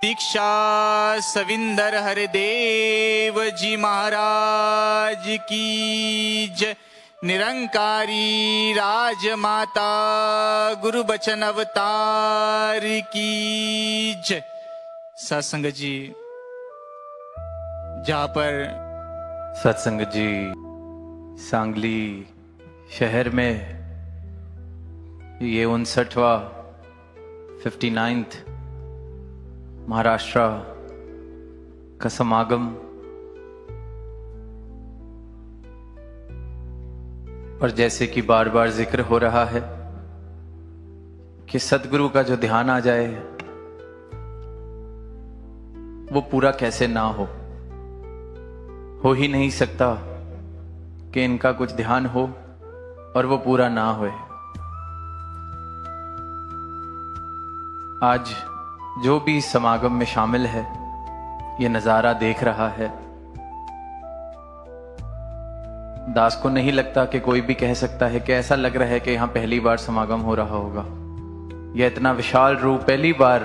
दीक्षा सविंदर हरदेव जी महाराज की जय। निरंकारी राजमाता गुरु बचन अवतार की जय। सत्संग जी, जहाँ पर सत्संग जी सांगली शहर में ये 59वां 59th महाराष्ट्र का समागम और जैसे कि बार बार जिक्र हो रहा है कि सदगुरु का जो ध्यान आ जाए वो पूरा कैसे ना हो ही नहीं सकता कि इनका कुछ ध्यान हो और वो पूरा ना होए। आज जो भी इस समागम में शामिल है, ये नजारा देख रहा है, दास को नहीं लगता कि कोई भी कह सकता है कि ऐसा लग रहा है कि यहां पहली बार समागम हो रहा होगा। यह इतना विशाल रूप पहली बार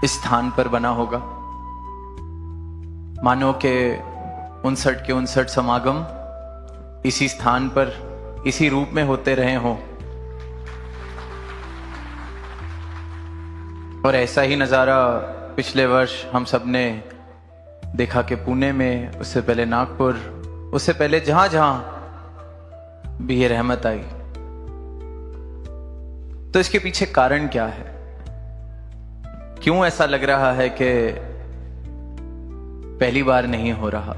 इस स्थान पर बना होगा। मानो के 59 के 59 समागम इसी स्थान पर इसी रूप में होते रहे हों। और ऐसा ही नज़ारा पिछले वर्ष हम सब ने देखा कि पुणे में, उससे पहले नागपुर, उससे पहले जहां जहां भी ये रहमत आई। तो इसके पीछे कारण क्या है? क्यों ऐसा लग रहा है कि पहली बार नहीं हो रहा?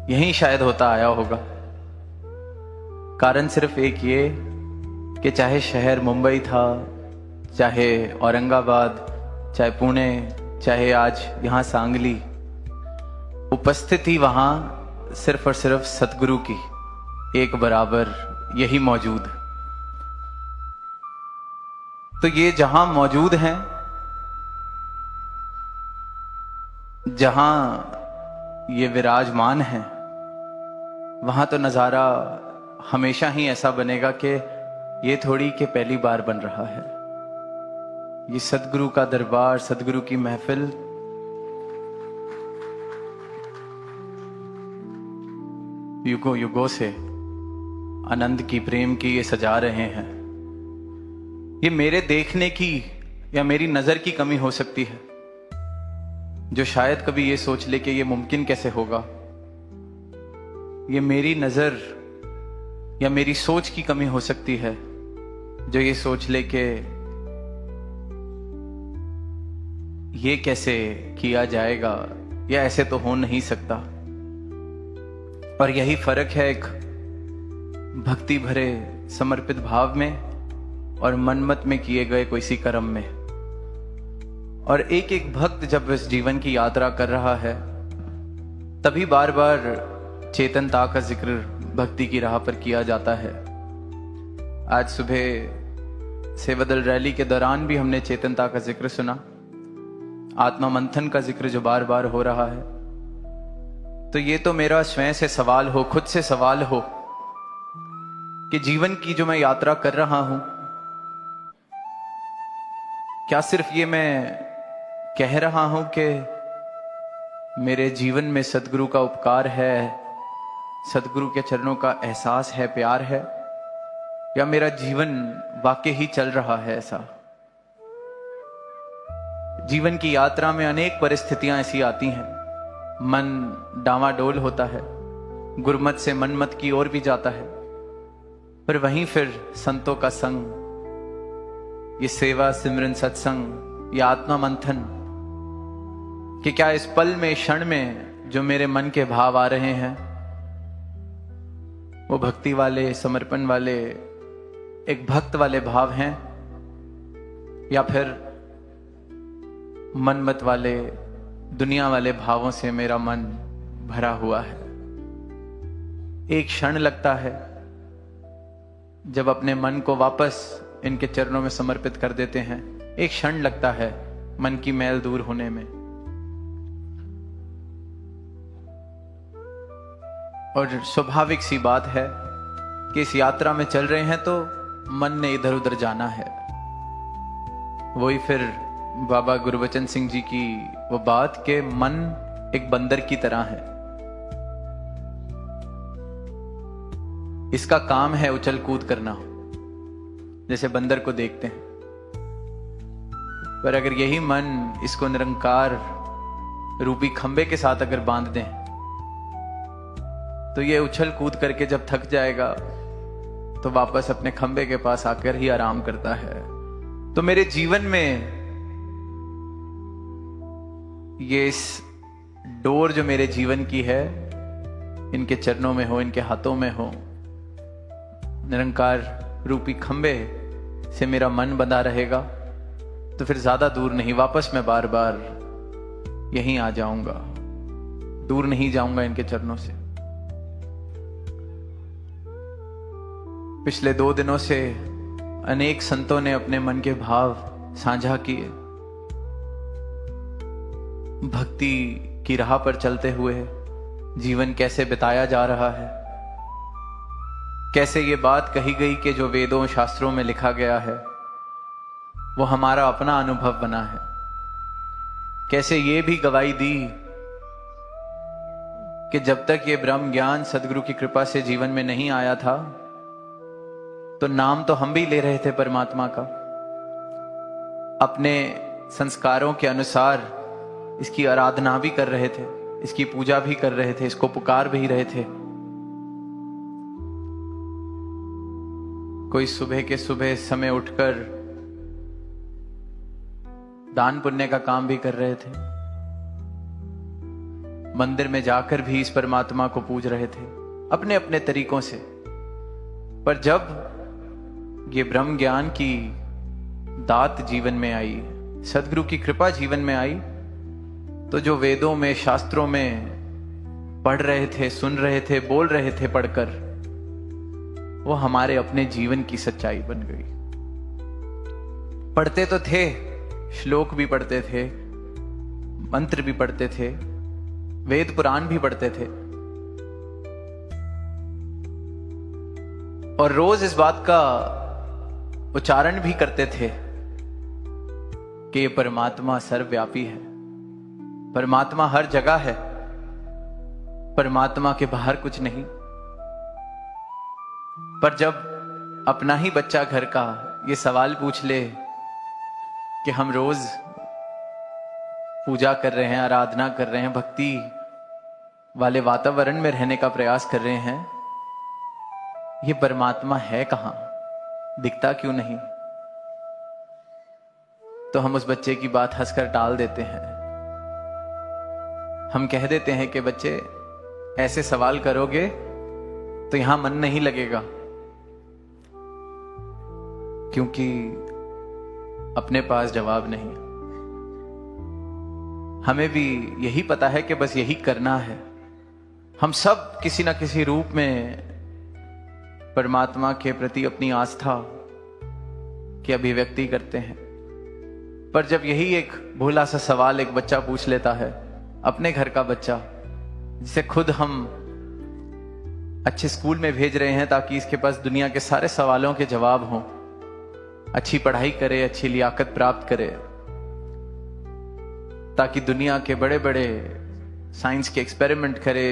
यही शायद होता आया होगा। कारण सिर्फ एक ये कि चाहे शहर मुंबई था, चाहे औरंगाबाद, चाहे पुणे, चाहे आज यहां सांगली, उपस्थिति वहां सिर्फ और सिर्फ सतगुरु की एक बराबर यही मौजूद। तो ये जहां मौजूद हैं, जहां ये विराजमान हैं, वहां तो नजारा हमेशा ही ऐसा बनेगा कि ये थोड़ी कि पहली बार बन रहा है। ये सदगुरु का दरबार, सदगुरु की महफिल युगों युगों से आनंद की, प्रेम की ये सजा रहे हैं। ये मेरे देखने की या मेरी नजर की कमी हो सकती है, जो शायद कभी ये सोच ले कि ये मुमकिन कैसे होगा। ये मेरी नजर या मेरी सोच की कमी हो सकती है, जो ये सोच ले कि ये कैसे किया जाएगा, या ऐसे तो हो नहीं सकता। और यही फर्क है एक भक्ति भरे समर्पित भाव में और मनमत में किए गए किसी कर्म में। और एक एक भक्त जब इस जीवन की यात्रा कर रहा है, तभी बार बार चेतनता का जिक्र भक्ति की राह पर किया जाता है। आज सुबह सेवादल रैली के दौरान भी हमने चेतनता का जिक्र सुना, आत्मा मंथन का जिक्र जो बार बार हो रहा है। तो ये तो मेरा स्वयं से सवाल हो, खुद से सवाल हो कि जीवन की जो मैं यात्रा कर रहा हूं, क्या सिर्फ ये मैं कह रहा हूं कि मेरे जीवन में सदगुरु का उपकार है, सदगुरु के चरणों का एहसास है, प्यार है, या मेरा जीवन वाकई ही चल रहा है ऐसा? जीवन की यात्रा में अनेक परिस्थितियां ऐसी आती हैं, मन डामाडोल होता है, गुरमत से मनमत की ओर भी जाता है, पर वहीं फिर संतों का संग, ये सेवा, सिमरन, सत्संग, ये आत्मा मंथन, कि क्या इस पल में, क्षण में जो मेरे मन के भाव आ रहे हैं, वो भक्ति वाले, समर्पण वाले, एक भक्त वाले भाव हैं, या फिर मनमत वाले, दुनिया वाले भावों से मेरा मन भरा हुआ है? एक क्षण लगता है जब अपने मन को वापस इनके चरणों में समर्पित कर देते हैं, एक क्षण लगता है मन की मैल दूर होने में। और स्वाभाविक सी बात है कि इस यात्रा में चल रहे हैं तो मन ने इधर उधर जाना है, वही फिर बाबा गुरबचन सिंह जी की वो बात के मन एक बंदर की तरह है, इसका काम है उछल कूद करना, जैसे बंदर को देखते हैं। पर अगर यही मन इसको निरंकार रूपी खंबे के साथ अगर बांध दें तो ये उछल कूद करके जब थक जाएगा तो वापस अपने खंबे के पास आकर ही आराम करता है। तो मेरे जीवन में ये इस डोर जो मेरे जीवन की है, इनके चरणों में हो, इनके हाथों में हो, निरंकार रूपी खंबे से मेरा मन बंधा रहेगा तो फिर ज्यादा दूर नहीं, वापस मैं बार बार यहीं आ जाऊंगा, दूर नहीं जाऊंगा इनके चरणों से। पिछले 2 दिनों से अनेक संतों ने अपने मन के भाव साझा किए। भक्ति की राह पर चलते हुए जीवन कैसे बिताया जा रहा है, कैसे ये बात कही गई कि जो वेदों शास्त्रों में लिखा गया है वो हमारा अपना अनुभव बना है, कैसे ये भी गवाही दी कि जब तक ये ब्रह्म ज्ञान सदगुरु की कृपा से जीवन में नहीं आया था तो नाम तो हम भी ले रहे थे परमात्मा का, अपने संस्कारों के अनुसार इसकी आराधना भी कर रहे थे, इसकी पूजा भी कर रहे थे, इसको पुकार भी रहे थे। कोई सुबह के सुबह समय उठकर दान पुण्य का काम भी कर रहे थे, मंदिर में जाकर भी इस परमात्मा को पूज रहे थे अपने अपने तरीकों से। पर जब ये ब्रह्म ज्ञान की दात जीवन में आई, सदगुरु की कृपा जीवन में आई, तो जो वेदों में शास्त्रों में पढ़ रहे थे, सुन रहे थे, बोल रहे थे पढ़कर, वो हमारे अपने जीवन की सच्चाई बन गई। पढ़ते तो थे, श्लोक भी पढ़ते थे, मंत्र भी पढ़ते थे, वेद पुराण भी पढ़ते थे, और रोज इस बात का उच्चारण भी करते थे कि ये परमात्मा सर्वव्यापी है, परमात्मा हर जगह है, परमात्मा के बाहर कुछ नहीं। पर जब अपना ही बच्चा घर का ये सवाल पूछ ले कि हम रोज पूजा कर रहे हैं, आराधना कर रहे हैं, भक्ति वाले वातावरण में रहने का प्रयास कर रहे हैं, ये परमात्मा है कहां, दिखता क्यों नहीं, तो हम उस बच्चे की बात हंसकर टाल देते हैं। हम कह देते हैं कि बच्चे ऐसे सवाल करोगे तो यहां मन नहीं लगेगा, क्योंकि अपने पास जवाब नहीं। हमें भी यही पता है कि बस यही करना है। हम सब किसी ना किसी रूप में परमात्मा के प्रति अपनी आस्था की अभिव्यक्ति करते हैं। पर जब यही एक भोला सा सवाल एक बच्चा पूछ लेता है, अपने घर का बच्चा, जिसे खुद हम अच्छे स्कूल में भेज रहे हैं ताकि इसके पास दुनिया के सारे सवालों के जवाब हों, अच्छी पढ़ाई करे, अच्छी लियाकत प्राप्त करे, ताकि दुनिया के बड़े बड़े साइंस के एक्सपेरिमेंट करे,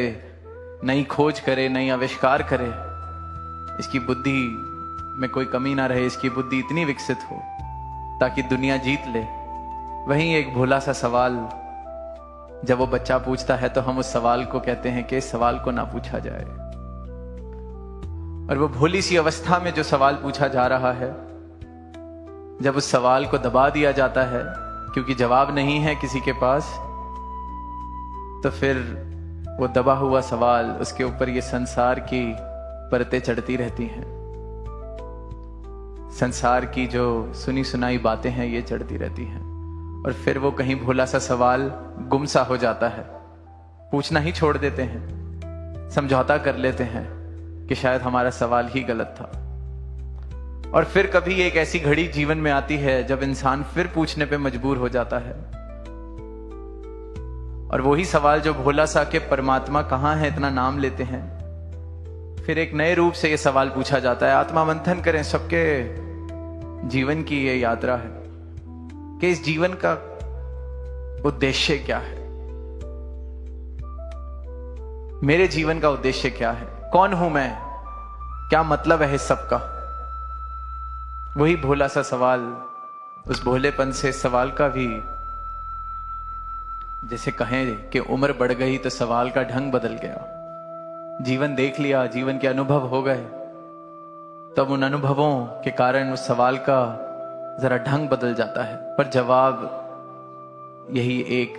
नई खोज करे, नई आविष्कार करे, इसकी बुद्धि में कोई कमी ना रहे, इसकी बुद्धि इतनी विकसित हो ताकि दुनिया जीत ले। वहीं एक भोला सा सवाल जब वो बच्चा पूछता है तो हम उस सवाल को कहते हैं कि इस सवाल को ना पूछा जाए। और वो भोली सी अवस्था में जो सवाल पूछा जा रहा है, जब उस सवाल को दबा दिया जाता है क्योंकि जवाब नहीं है किसी के पास, तो फिर वो दबा हुआ सवाल, उसके ऊपर ये संसार की परतें चढ़ती रहती हैं, संसार की जो सुनी सुनाई बातें हैं ये चढ़ती रहती हैं, और फिर वो कहीं भोला सा सवाल गुमसा हो जाता है। पूछना ही छोड़ देते हैं, समझौता कर लेते हैं कि शायद हमारा सवाल ही गलत था। और फिर कभी एक ऐसी घड़ी जीवन में आती है जब इंसान फिर पूछने पे मजबूर हो जाता है, और वही सवाल जो भोला सा के परमात्मा कहां है इतना नाम लेते हैं, फिर एक नए रूप से ये सवाल पूछा जाता है। आत्मा मंथन करें, सबके जीवन की ये यात्रा है। कि इस जीवन का उद्देश्य क्या है, मेरे जीवन का उद्देश्य क्या है, कौन हूं मैं, क्या मतलब है इस सब का। वही भोला सा सवाल, उस भोलेपन से सवाल का भी जैसे कहें कि उम्र बढ़ गई तो सवाल का ढंग बदल गया। जीवन देख लिया, जीवन के अनुभव हो गए, तब उन अनुभवों के कारण उस सवाल का जरा ढंग बदल जाता है। पर जवाब यही एक,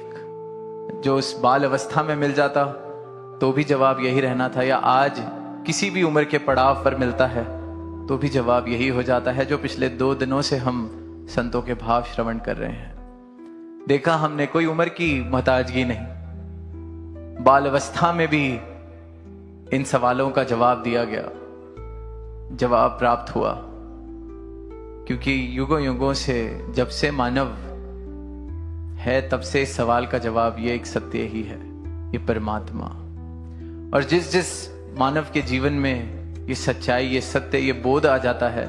जो उस बाल अवस्था में मिल जाता तो भी जवाब यही रहना था, या आज किसी भी उम्र के पड़ाव पर मिलता है तो भी जवाब यही हो जाता है, जो पिछले 2 दिनों से हम संतों के भाव श्रवण कर रहे हैं। देखा हमने, कोई उम्र की मोहताजगी नहीं, बाल अवस्था में भी इन सवालों का जवाब दिया गया, जवाब प्राप्त हुआ। क्योंकि युगों युगों से, जब से मानव है तब से इस सवाल का जवाब ये एक सत्य ही है, ये परमात्मा। और जिस जिस मानव के जीवन में ये सच्चाई, ये सत्य, ये बोध आ जाता है,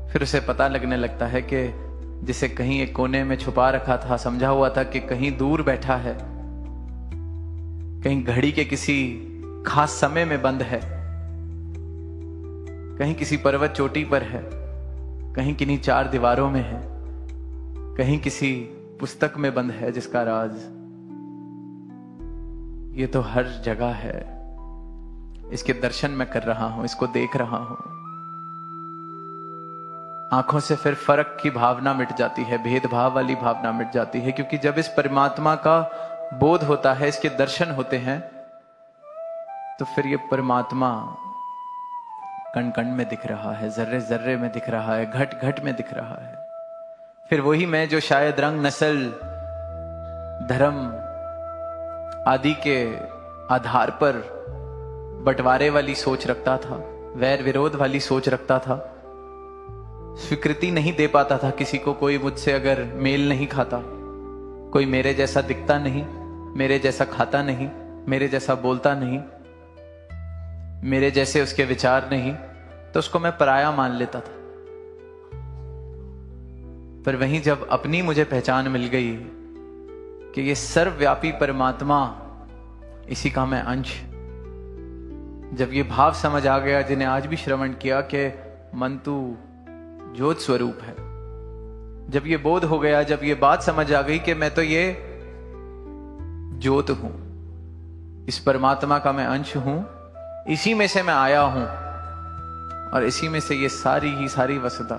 फिर उसे पता लगने लगता है कि जिसे कहीं एक कोने में छुपा रखा था, समझा हुआ था कि कहीं दूर बैठा है, कहीं घड़ी के किसी खास समय में बंद है, कहीं किसी पर्वत चोटी पर है, कहीं किन्हीं 4 दीवारों में है, कहीं किसी पुस्तक में बंद है जिसका राज, ये तो हर जगह है। इसके दर्शन मैं कर रहा हूं, इसको देख रहा हूं। आंखों से फिर फर्क की भावना मिट जाती है, भेदभाव वाली भावना मिट जाती है, क्योंकि जब इस परमात्मा का बोध होता है, इसके दर्शन होते हैं, तो फिर ये परमात्मा कण कण में दिख रहा है, जर्रे जर्रे में दिख रहा है, घट घट में दिख रहा है। फिर वही मैं जो शायद रंग, नस्ल, धर्म आदि के आधार पर बंटवारे वाली सोच रखता था, वैर विरोध वाली सोच रखता था, स्वीकृति नहीं दे पाता था किसी को, कोई मुझसे अगर मेल नहीं खाता, कोई मेरे जैसा दिखता नहीं, मेरे जैसा खाता नहीं, मेरे जैसा बोलता नहीं, मेरे जैसे उसके विचार नहीं, तो उसको मैं पराया मान लेता था। पर वहीं जब अपनी मुझे पहचान मिल गई कि ये सर्वव्यापी परमात्मा, इसी का मैं अंश, जब ये भाव समझ आ गया, जिन्हें आज भी श्रवण किया कि मन तू ज्योत स्वरूप है, जब ये बोध हो गया, जब ये बात समझ आ गई कि मैं तो ये ज्योत हूं, इस परमात्मा का मैं अंश हूं, इसी में से मैं आया हूं, और इसी में से ये सारी ही सारी वसुधा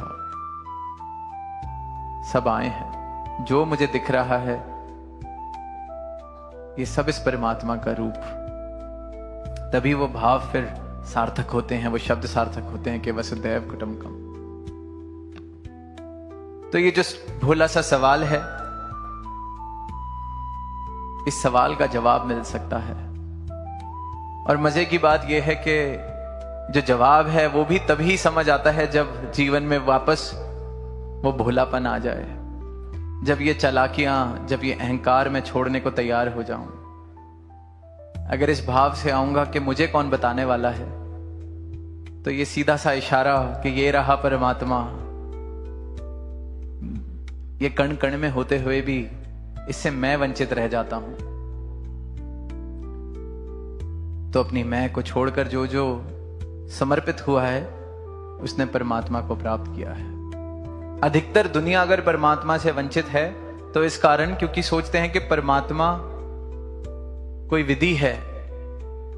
सब आए हैं। जो मुझे दिख रहा है ये सब इस परमात्मा का रूप। तभी वो भाव फिर सार्थक होते हैं, वो शब्द सार्थक होते हैं कि वसुदैव कुटुंबकम। तो ये जो भोला सा सवाल है, इस सवाल का जवाब मिल सकता है। और मजे की बात यह है कि जो जवाब है वो भी तभी समझ आता है जब जीवन में वापस वो भोलापन आ जाए, जब ये चालाकियां, जब ये अहंकार मैं छोड़ने को तैयार हो जाऊं। अगर इस भाव से आऊंगा कि मुझे कौन बताने वाला है, तो ये सीधा सा इशारा कि ये रहा परमात्मा, ये कण कण में होते हुए भी इससे मैं वंचित रह जाता हूं। तो अपनी मैं को छोड़कर जो जो समर्पित हुआ है, उसने परमात्मा को प्राप्त किया है। अधिकतर दुनिया अगर परमात्मा से वंचित है तो इस कारण क्योंकि सोचते हैं कि परमात्मा कोई विधि है,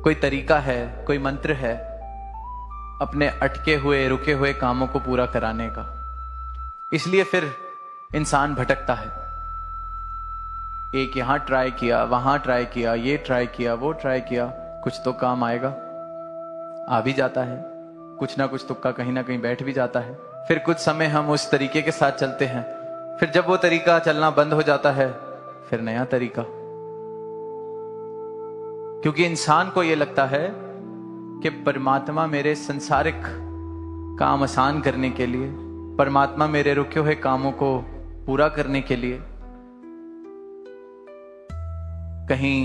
कोई तरीका है, कोई मंत्र है अपने अटके हुए, रुके हुए कामों को पूरा कराने का। इसलिए फिर इंसान भटकता है। एक यहां ट्राई किया, वहां ट्राई किया, ये ट्राई किया, वो ट्राई किया, कुछ तो काम आएगा, आ भी जाता है, कुछ ना कुछ तुक्का कहीं ना कहीं बैठ भी जाता है। फिर कुछ समय हम उस तरीके के साथ चलते हैं, फिर जब वो तरीका चलना बंद हो जाता है, फिर नया तरीका। क्योंकि इंसान को यह लगता है कि परमात्मा मेरे संसारिक काम आसान करने के लिए, परमात्मा मेरे रुके हुए कामों को पूरा करने के लिए, कहीं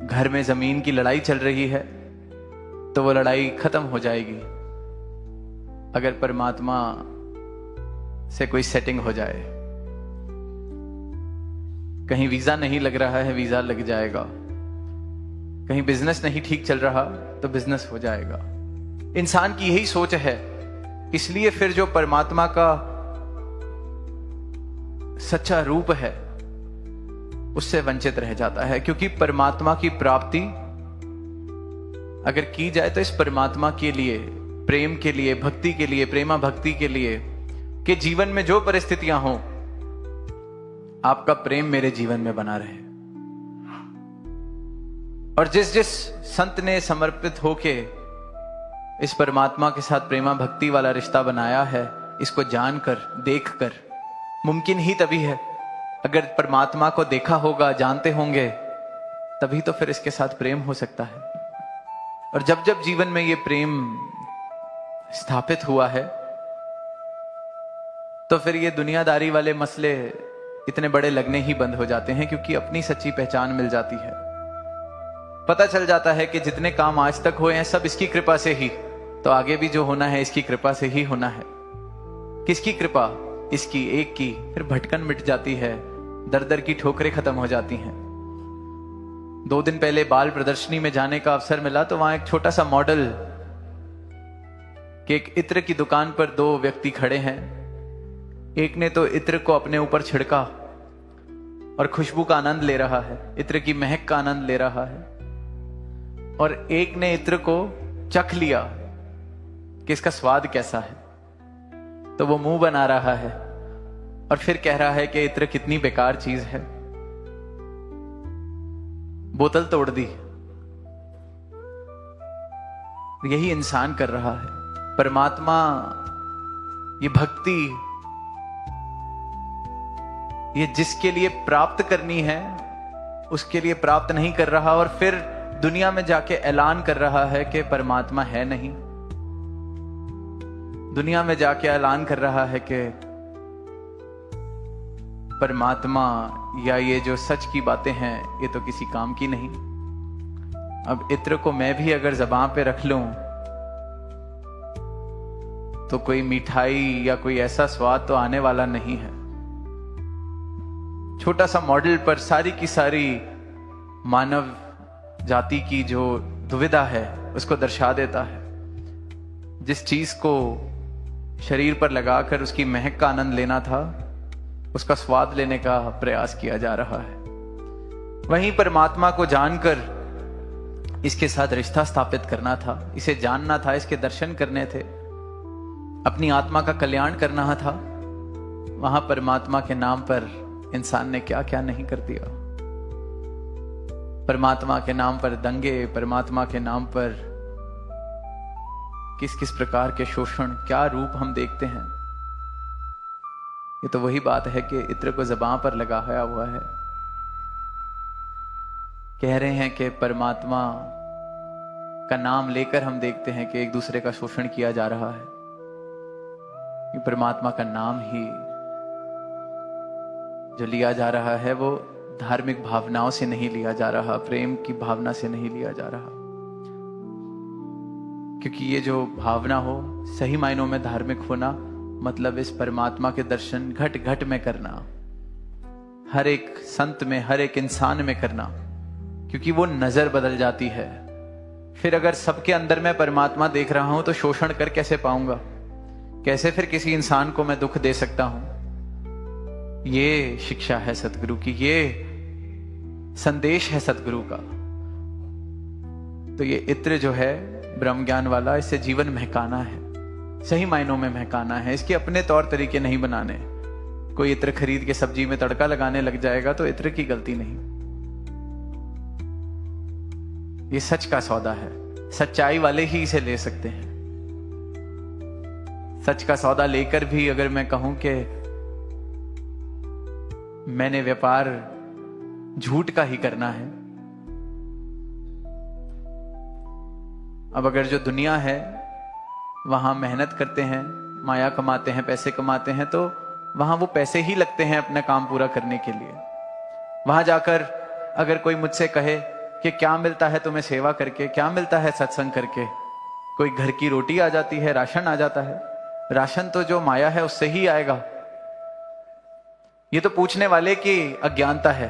घर में जमीन की लड़ाई चल रही है तो वो लड़ाई खत्म हो जाएगी अगर परमात्मा से कोई सेटिंग हो जाए। कहीं वीजा नहीं लग रहा है, वीजा लग जाएगा। कहीं बिजनेस नहीं ठीक चल रहा तो बिजनेस हो जाएगा। इंसान की यही सोच है। इसलिए फिर जो परमात्मा का सच्चा रूप है उससे वंचित रह जाता है, क्योंकि परमात्मा की प्राप्ति अगर की जाए तो इस परमात्मा के लिए, प्रेम के लिए, भक्ति के लिए, प्रेमा भक्ति के लिए कि जीवन में जो परिस्थितियां हों आपका प्रेम मेरे जीवन में बना रहे। और जिस जिस संत ने समर्पित होके इस परमात्मा के साथ प्रेमा भक्ति वाला रिश्ता बनाया है, इसको जानकर, देखकर, मुमकिन ही तभी है अगर परमात्मा को देखा होगा, जानते होंगे, तभी तो फिर इसके साथ प्रेम हो सकता है। और जब जब जीवन में ये प्रेम स्थापित हुआ है तो फिर ये दुनियादारी वाले मसले इतने बड़े लगने ही बंद हो जाते हैं, क्योंकि अपनी सच्ची पहचान मिल जाती है। पता चल जाता है कि जितने काम आज तक हुए हैं सब इसकी कृपा से ही, तो आगे भी जो होना है इसकी कृपा से ही होना है। किसकी कृपा? इसकी एक की। फिर भटकन मिट जाती है, दर दर की ठोकरें खत्म हो जाती हैं। 2 दिन पहले बाल प्रदर्शनी में जाने का अवसर मिला तो वहां एक छोटा सा मॉडल कि एक इत्र की दुकान पर 2 व्यक्ति खड़े हैं। एक ने तो इत्र को अपने ऊपर छिड़का और खुशबू का आनंद ले रहा है, इत्र की महक का आनंद ले रहा है, और एक ने इत्र को चख लिया कि इसका स्वाद कैसा है, तो वो मुंह बना रहा है और फिर कह रहा है कि इत्र कितनी बेकार चीज है, बोतल तोड़ दी। यही इंसान कर रहा है। परमात्मा, ये भक्ति, ये जिसके लिए प्राप्त करनी है उसके लिए प्राप्त नहीं कर रहा, और फिर दुनिया में जाके ऐलान कर रहा है कि परमात्मा है नहीं। दुनिया में जाके ऐलान कर रहा है कि परमात्मा या ये जो सच की बातें हैं ये तो किसी काम की नहीं। अब इत्र को मैं भी अगर ज़बान पे रख लूं तो कोई मिठाई या कोई ऐसा स्वाद तो आने वाला नहीं है। छोटा सा मॉडल पर सारी की सारी मानव जाति की जो दुविधा है उसको दर्शा देता है। जिस चीज को शरीर पर लगाकर उसकी महक का आनंद लेना था, उसका स्वाद लेने का प्रयास किया जा रहा है। वहीं परमात्मा को जानकर इसके साथ रिश्ता स्थापित करना था, इसे जानना था, इसके दर्शन करने थे, अपनी आत्मा का कल्याण करना था। वहां परमात्मा के नाम पर इंसान ने क्या क्या नहीं कर दिया। परमात्मा के नाम पर दंगे, परमात्मा के नाम पर किस किस प्रकार के शोषण, क्या रूप हम देखते हैं। ये तो वही बात है कि इत्र को ज़बान पर लगाया हुआ है। कह रहे हैं कि परमात्मा का नाम लेकर हम देखते हैं कि एक दूसरे का शोषण किया जा रहा है। ये परमात्मा का नाम ही जो लिया जा रहा है वो धार्मिक भावनाओं से नहीं लिया जा रहा, प्रेम की भावना से नहीं लिया जा रहा। क्योंकि ये जो भावना हो, सही मायनों में धार्मिक होना मतलब इस परमात्मा के दर्शन घट घट में करना, हर एक संत में, हर एक इंसान में करना, क्योंकि वो नजर बदल जाती है। फिर अगर सबके अंदर मैं परमात्मा देख रहा हूं तो शोषण कर कैसे पाऊंगा? कैसे फिर किसी इंसान को मैं दुख दे सकता हूं? ये शिक्षा है सतगुरु की, ये संदेश है सतगुरु का। तो ये इत्र जो है ब्रह्म ज्ञान वाला, इससे जीवन महकाना है, सही मायनों में महकाना है। इसके अपने तौर तरीके नहीं बनाने। कोई इत्र खरीद के सब्जी में तड़का लगाने लग जाएगा तो इत्र की गलती नहीं। ये सच का सौदा है, सच्चाई वाले ही इसे ले सकते हैं। सच का सौदा लेकर भी अगर मैं कहूं कि मैंने व्यापार झूठ का ही करना है, अब अगर जो दुनिया है वहां मेहनत करते हैं, माया कमाते हैं, पैसे कमाते हैं, तो वहां वो पैसे ही लगते हैं अपना काम पूरा करने के लिए। वहां जाकर अगर कोई मुझसे कहे कि क्या मिलता है तुम्हें सेवा करके, क्या मिलता है सत्संग करके, कोई घर की रोटी आ जाती है, राशन आ जाता है। राशन तो जो माया है उससे ही आएगा। ये तो पूछने वाले की अज्ञानता है।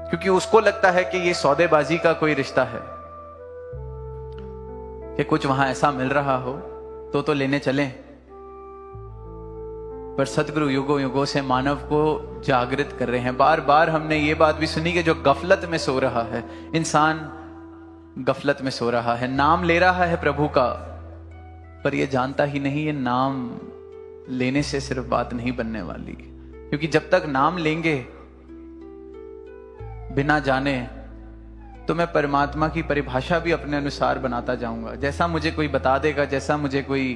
क्योंकि उसको लगता है कि ये सौदेबाजी का कोई रिश्ता है, कि कुछ वहां ऐसा मिल रहा हो तो लेने चलें। पर सदगुरु युगों युगों से मानव को जागृत कर रहे हैं। बार बार हमने ये बात भी सुनी कि जो गफलत में सो रहा है, इंसान गफलत में सो रहा है, नाम ले रहा है प्रभु का, पर ये जानता ही नहीं ये नाम लेने से सिर्फ बात नहीं बनने वाली। क्योंकि जब तक नाम लेंगे बिना जाने, तो मैं परमात्मा की परिभाषा भी अपने अनुसार बनाता जाऊंगा। जैसा मुझे कोई बता देगा, जैसा मुझे कोई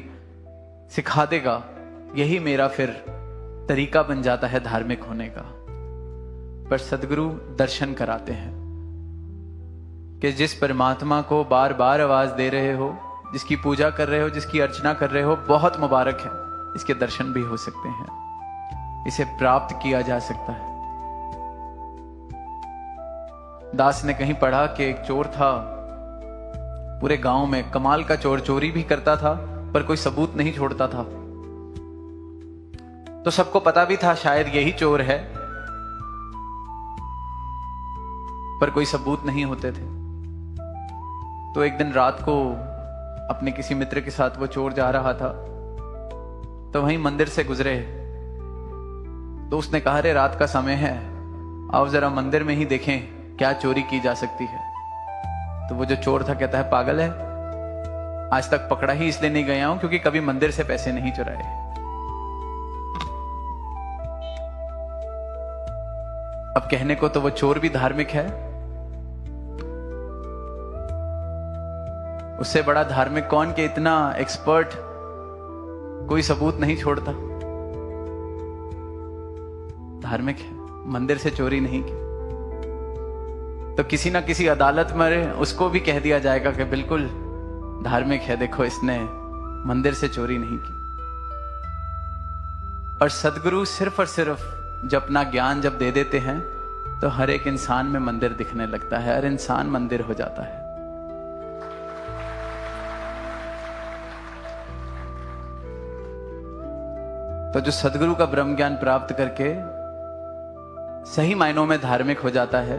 सिखा देगा, यही मेरा फिर तरीका बन जाता है धार्मिक होने का। पर सदगुरु दर्शन कराते हैं कि जिस परमात्मा को बार बार आवाज दे रहे हो, जिसकी पूजा कर रहे हो, जिसकी अर्चना कर रहे हो, बहुत मुबारक है, इसके दर्शन भी हो सकते हैं, इसे प्राप्त किया जा सकता है। दास ने कहीं पढ़ा कि एक चोर था, पूरे गांव में कमाल का चोर, चोरी भी करता था पर कोई सबूत नहीं छोड़ता था। तो सबको पता भी था शायद यही चोर है, पर कोई सबूत नहीं होते थे। तो एक दिन रात को अपने किसी मित्र के साथ वो चोर जा रहा था, तो वहीं मंदिर से गुजरे। तो उसने कहा, अरे रात का समय है, आओ जरा मंदिर में ही देखें क्या चोरी की जा सकती है। तो वो जो चोर था कहता है, पागल है, आज तक पकड़ा ही इसलिए नहीं गया हूं क्योंकि कभी मंदिर से पैसे नहीं चुराए। अब कहने को तो वो चोर भी धार्मिक है, उससे बड़ा धार्मिक कौन कि इतना एक्सपर्ट, कोई सबूत नहीं छोड़ता, धार्मिक है, मंदिर से चोरी नहीं की। तो किसी ना किसी अदालत में उसको भी कह दिया जाएगा कि बिल्कुल धार्मिक है, देखो इसने मंदिर से चोरी नहीं की। और सदगुरु सिर्फ और सिर्फ जब अपना ज्ञान जब दे देते हैं, तो हर एक इंसान में मंदिर दिखने लगता है, हर इंसान मंदिर हो जाता है। तो जो सदगुरु का ब्रह्म ज्ञान प्राप्त करके सही मायनों में धार्मिक हो जाता है,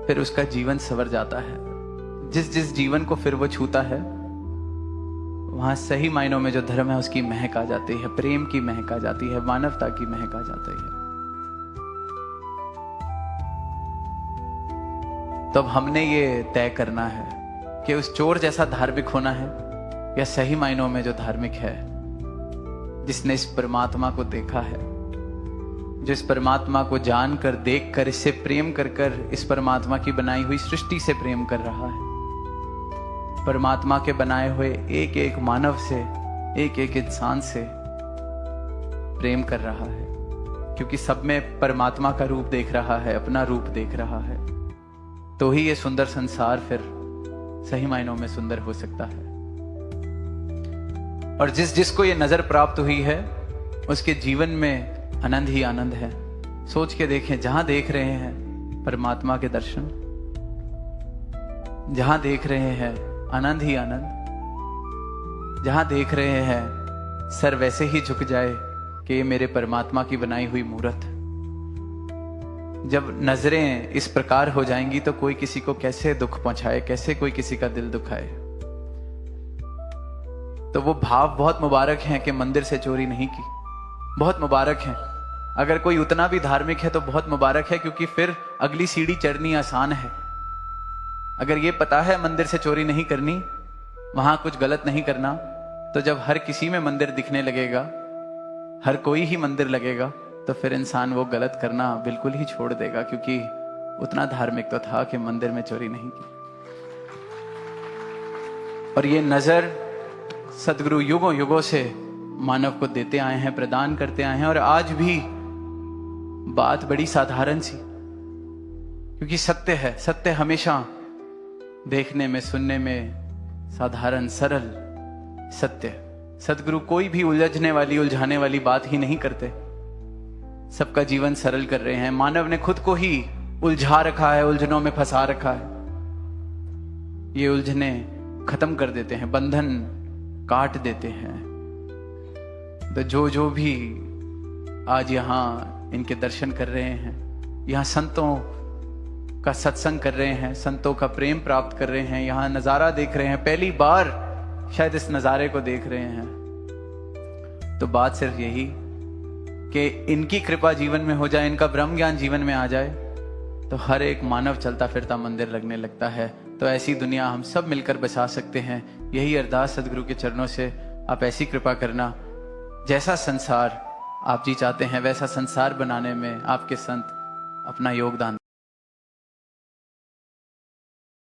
फिर उसका जीवन संवर जाता है। जिस जिस जीवन को फिर वो छूता है, वहां सही मायनों में जो धर्म है उसकी महक आ जाती है, प्रेम की महक आ जाती है, मानवता की महक आ जाती है। तो अब हमने ये तय करना है कि उस चोर जैसा धार्मिक होना है, या सही मायनों में जो धार्मिक है, जिसने इस परमात्मा को देखा है, जिस परमात्मा को जानकर, देखकर, इससे प्रेम कर कर इस परमात्मा की बनाई हुई सृष्टि से प्रेम कर रहा है, परमात्मा के बनाए हुए एक एक मानव से, एक एक इंसान से प्रेम कर रहा है, क्योंकि सब में परमात्मा का रूप देख रहा है, अपना रूप देख रहा है। तो ही ये सुंदर संसार फिर सही मायनों में सुंदर हो सकता है। और जिस जिसको ये नजर प्राप्त हुई है, उसके जीवन में आनंद ही आनंद है। सोच के देखें, जहां देख रहे हैं परमात्मा के दर्शन, जहां देख रहे हैं आनंद ही आनंद, जहां देख रहे हैं सर वैसे ही झुक जाए कि ये मेरे परमात्मा की बनाई हुई मूर्त। जब नजरें इस प्रकार हो जाएंगी तो कोई किसी को कैसे दुख पहुंचाए, कैसे कोई किसी का दिल दुखाए। तो वो भाव बहुत मुबारक हैं कि मंदिर से चोरी नहीं की, बहुत मुबारक हैं। अगर कोई उतना भी धार्मिक है तो बहुत मुबारक है, क्योंकि फिर अगली सीढ़ी चढ़नी आसान है। अगर ये पता है मंदिर से चोरी नहीं करनी, वहां कुछ गलत नहीं करना, तो जब हर किसी में मंदिर दिखने लगेगा, हर कोई ही मंदिर लगेगा, तो फिर इंसान वो गलत करना बिल्कुल ही छोड़ देगा, क्योंकि उतना धार्मिक तो था कि मंदिर में चोरी नहीं की। और ये नजर सदगुरु युगों युगों से मानव को देते आए हैं, प्रदान करते आए हैं। और आज भी बात बड़ी साधारण सी, क्योंकि सत्य है, सत्य हमेशा देखने में, सुनने में साधारण, सरल सत्य। सदगुरु कोई भी उलझने वाली, उलझाने वाली बात ही नहीं करते, सबका जीवन सरल कर रहे हैं। मानव ने खुद को ही उलझा रखा है, उलझनों में फंसा रखा है। ये उलझने खत्म कर देते हैं, बंधन काट देते हैं। तो जो जो भी आज यहां इनके दर्शन कर रहे हैं, यहाँ संतों का सत्संग कर रहे हैं, संतों का प्रेम प्राप्त कर रहे हैं, यहाँ नजारा देख रहे हैं, पहली बार शायद इस नजारे को देख रहे हैं, तो बात सिर्फ यही कि इनकी कृपा जीवन में हो जाए, इनका ब्रह्म ज्ञान जीवन में आ जाए, तो हर एक मानव चलता फिरता मंदिर लगने लगता है। तो ऐसी दुनिया हम सब मिलकर बसा सकते हैं। यही अरदास सदगुरु के चरणों से, आप ऐसी कृपा करना, जैसा संसार आप जी चाहते हैं वैसा संसार बनाने में आपके संत अपना योगदान